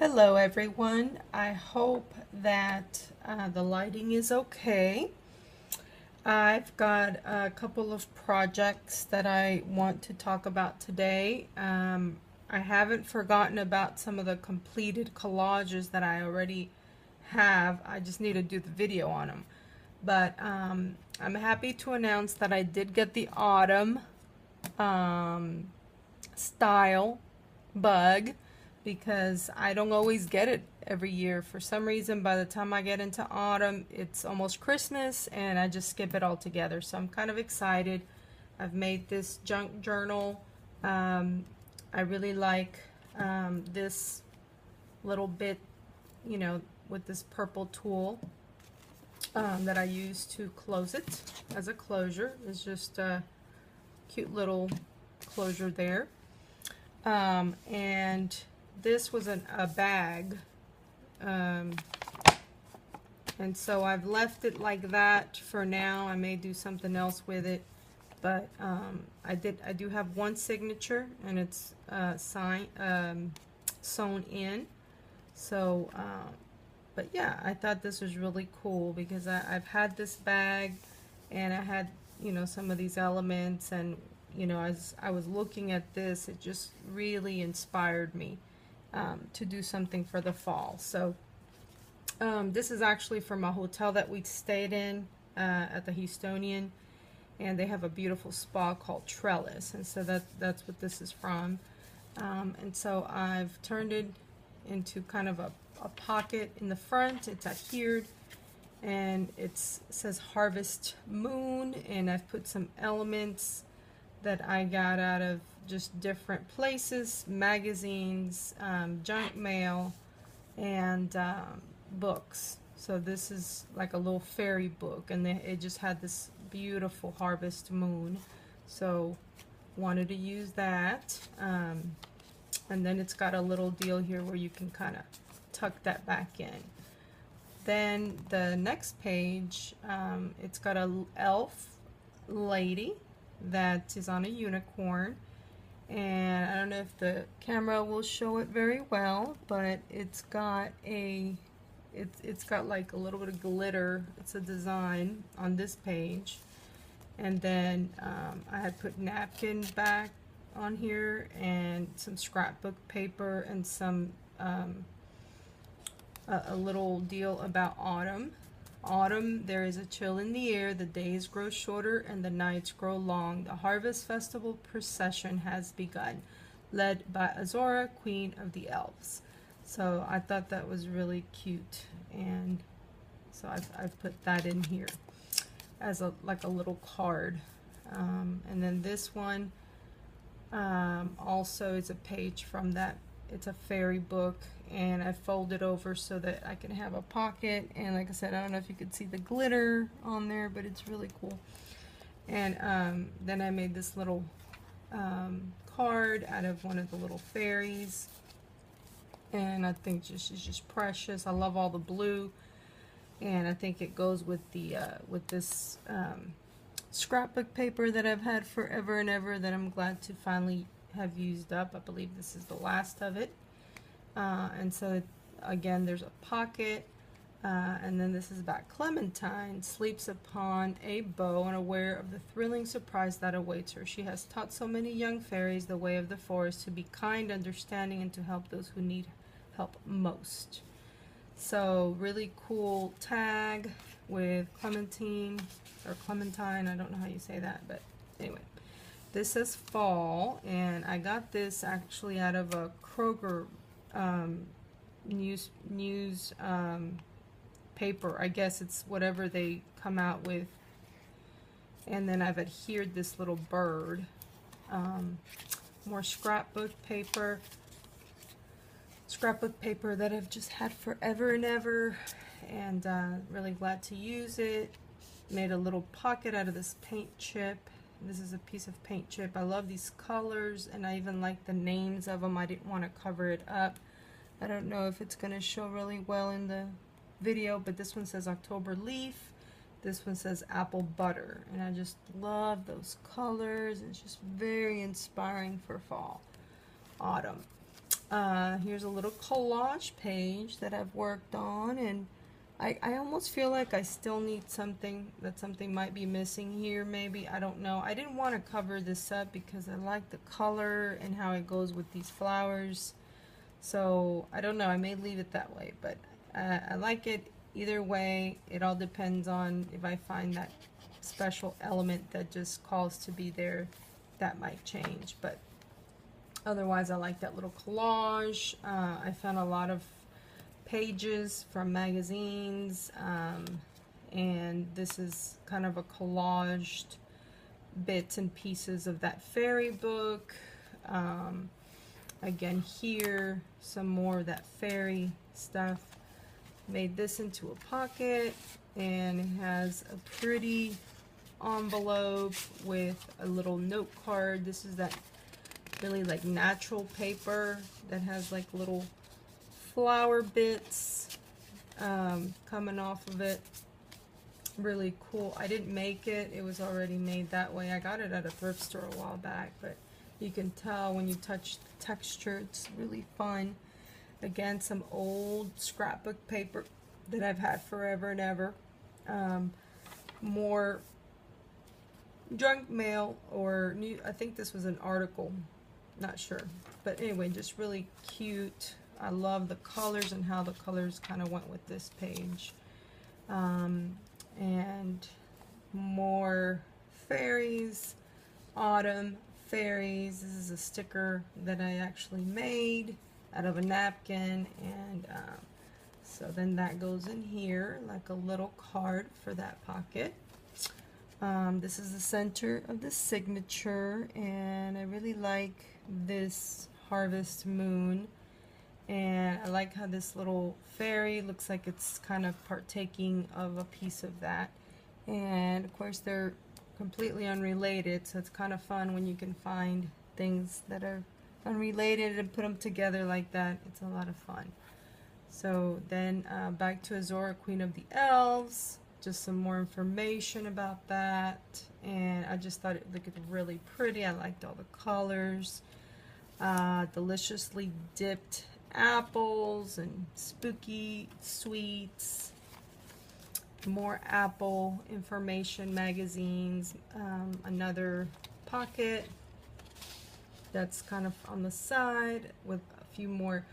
Hello everyone. I hope that the lighting is okay. I've got a couple of projects that I want to talk about today. I haven't forgotten about some of the completed collages that I already have. I just need to do the video on them. But I'm happy to announce that I did get the Autumn style bug, because I don't always get it every year. For some reason, by the time I get into autumn, it's almost Christmas and I just skip it altogether. So I'm kind of excited. I've made this junk journal. I really like this little bit, with this purple tool that I use to close it as a closure. It's just a cute little closure there. And this was a bag, and so I've left it like that for now. I may do something else with it, but I do have one signature, and it's sewn in. So but yeah, I thought this was really cool because I've had this bag, and I had some of these elements, and as I was looking at this, it just really inspired me to do something for the fall. So this is actually from a hotel that we stayed in at the Houstonian, and they have a beautiful spa called Trellis, and so that's what this is from. And so I've turned it into kind of a pocket in the front. It's adhered, and it says Harvest Moon, and I've put some elements that I got out of just different places, magazines, junk mail, and books. So this is like a little fairy book, and it just had this beautiful harvest moon. So wanted to use that. And then it's got a little deal here where you can kind of tuck that back in. Then the next page, it's got a elf lady that is on a unicorn, and I don't know if the camera will show it very well, but it's got like a little bit of glitter. It's a design on this page, and then I had put napkin back on here, and some scrapbook paper, and some a little deal about autumn. Autumn, there is a chill in the air, the days grow shorter and the nights grow long. The harvest festival procession has begun, led by Azora, queen of the elves. So I thought that was really cute, and so I've put that in here as like a little card. And then this one also is a page from that. It's a fairy book, and I fold it over so that I can have a pocket. And like I said, I don't know if you could see the glitter on there, but it's really cool. And then I made this little card out of one of the little fairies, and I think she's just precious. I love all the blue, and I think it goes with the with this scrapbook paper that I've had forever and ever, that I'm glad to finally have used up. I believe this is the last of it. And so again, there's a pocket, and then this is about Clementine sleeps upon a bow, unaware of the thrilling surprise that awaits her. She has taught so many young fairies the way of the forest, to be kind, understanding, and to help those who need help most. So really cool tag with Clementine, or Clementine, I don't know how you say that, but anyway. This says fall, and I got this actually out of a Kroger news paper. I guess it's whatever they come out with. And then I've adhered this little bird. More scrapbook paper that I've just had forever and ever, and really glad to use it. Made a little pocket out of this paint chip. This is a piece of paint chip. I love these colors, and I even like the names of them. I didn't want to cover it up. I don't know if it's going to show really well in the video, but this one says October Leaf. This one says Apple Butter, and I just love those colors. It's just very inspiring for fall, autumn. Here's a little collage page that I've worked on, and I almost feel like I still need something, that something might be missing here maybe, I don't know. I didn't want to cover this up because I like the color and how it goes with these flowers. So I don't know, I may leave it that way, but I like it either way. It all depends on if I find that special element that just calls to be there, that might change. But otherwise I like that little collage. I found a lot of pages from magazines, and this is kind of a collaged bits and pieces of that fairy book. Again here, some more of that fairy stuff. Made this into a pocket, and it has a pretty envelope with a little note card. This is that really like natural paper that has like little flower bits coming off of it. Really cool. I didn't make it, it was already made that way. I got it at a thrift store a while back, but you can tell when you touch the texture, it's really fun. Again, some old scrapbook paper that I've had forever and ever. More junk mail or new, I think this was an article, not sure, but anyway, just really cute. I love the colors and how the colors kind of went with this page. And more fairies, autumn fairies. This is a sticker that I actually made out of a napkin, and so then that goes in here like a little card for that pocket. This is the center of the signature, and I really like this harvest moon. And I like how this little fairy looks like it's kind of partaking of a piece of that. And of course they're completely unrelated, so it's kind of fun when you can find things that are unrelated and put them together like that. It's a lot of fun. So then back to Azora, Queen of the Elves. Just some more information about that. And I just thought it looked really pretty. I liked all the colors. Deliciously dipped apples and spooky sweets. More apple information magazines. Another pocket that's kind of on the side with a few more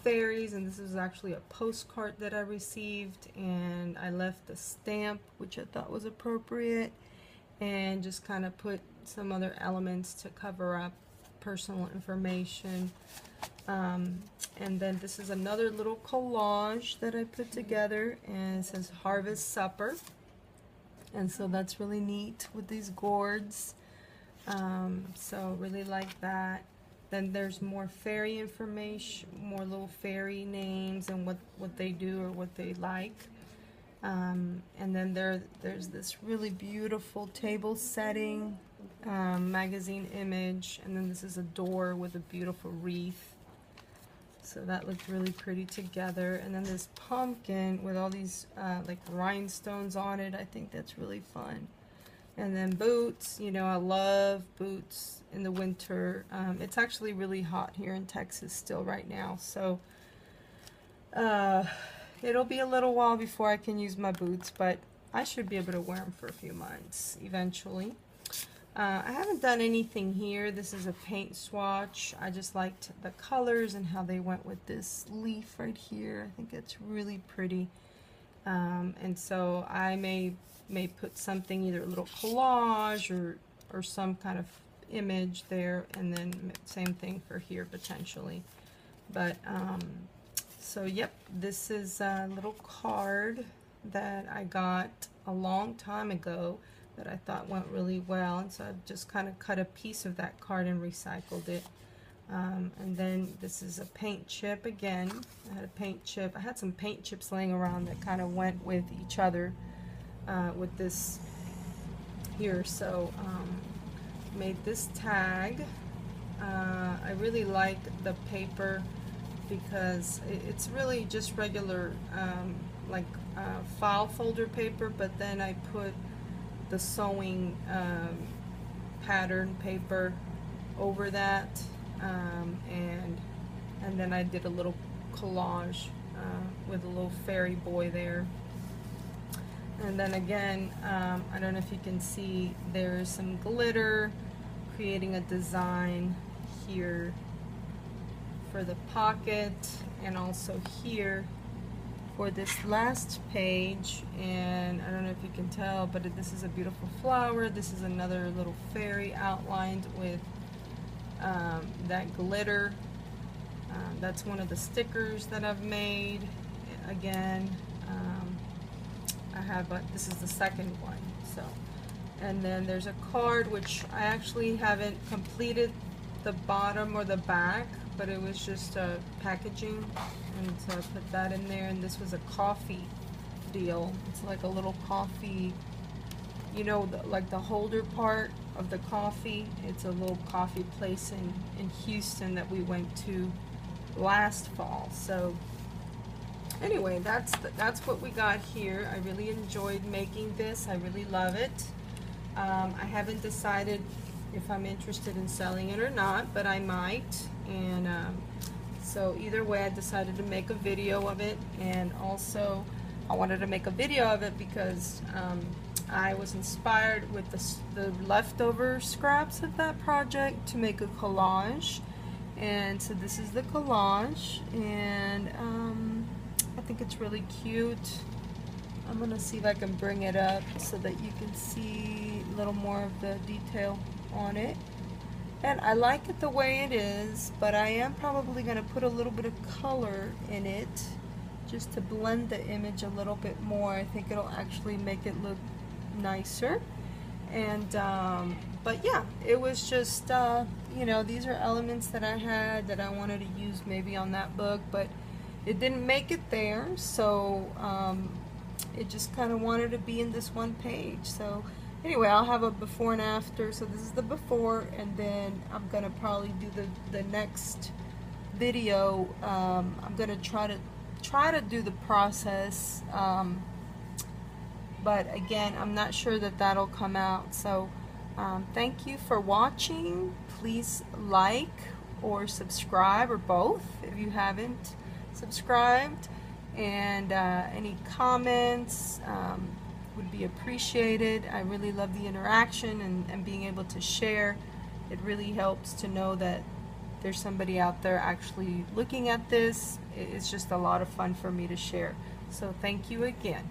fairies, and this is actually a postcard that I received, and I left the stamp, which I thought was appropriate, and just kind of put some other elements to cover up personal information. And then this is another little collage that I put together, and it says Harvest Supper, and so that's really neat with these gourds. So really like that. Then there's more fairy information, more little fairy names and what they do or what they like. And then there's this really beautiful table setting, magazine image, and then this is a door with a beautiful wreath. So that looked really pretty together. And then this pumpkin with all these like rhinestones on it. I think that's really fun. And then boots. You know, I love boots in the winter. It's actually really hot here in Texas still right now. So it'll be a little while before I can use my boots, but I should be able to wear them for a few months eventually. I haven't done anything here. This is a paint swatch. I just liked the colors and how they went with this leaf right here. I think it's really pretty. And so I may put something, either a little collage or some kind of image there, and then same thing for here potentially. But so yep, this is a little card that I got a long time ago that I thought went really well, and so I've just kind of cut a piece of that card and recycled it. And then this is a paint chip again. I had a paint chip. I had some paint chips laying around that kind of went with each other with this here. So made this tag. I really like the paper because it's really just regular like file folder paper, but then I put the sewing pattern paper over that, and and then I did a little collage with a little fairy boy there. And then again, I don't know if you can see, there's some glitter, creating a design here for the pocket, and also here for this last page. And I don't know if you can tell, but this is a beautiful flower. This is another little fairy outlined with that glitter. That's one of the stickers that I've made. Again, I have this is the second one. So, and then there's a card which I actually haven't completed the bottom or the back, but it was just packaging, and so I put that in there. And this was a coffee deal. It's like a little coffee, you know, like the holder part of the coffee. It's a little coffee place in Houston that we went to last fall. So anyway, that's what we got here. I really enjoyed making this. I really love it. I haven't decided if I'm interested in selling it or not, but I might. And so either way, I decided to make a video of it. And also I wanted to make a video of it because I was inspired with the leftover scraps of that project to make a collage. And so this is the collage, and I think it's really cute. I'm gonna see if I can bring it up so that you can see a little more of the detail on it. And I like it the way it is, but I am probably gonna put a little bit of color in it just to blend the image a little bit more. I think it'll actually make it look nicer. And but yeah, it was just you know, these are elements that I had that I wanted to use maybe on that book, but it didn't make it there. So it just kind of wanted to be in this one page. So anyway, I'll have a before and after. So this is the before, and then I'm gonna probably do the next video. I'm gonna try to do the process, but again, I'm not sure that that'll come out. So thank you for watching. Please like or subscribe, or both if you haven't subscribed. And any comments would be appreciated. I really love the interaction and being able to share. It really helps to know that there's somebody out there actually looking at this. It's just a lot of fun for me to share. So thank you again.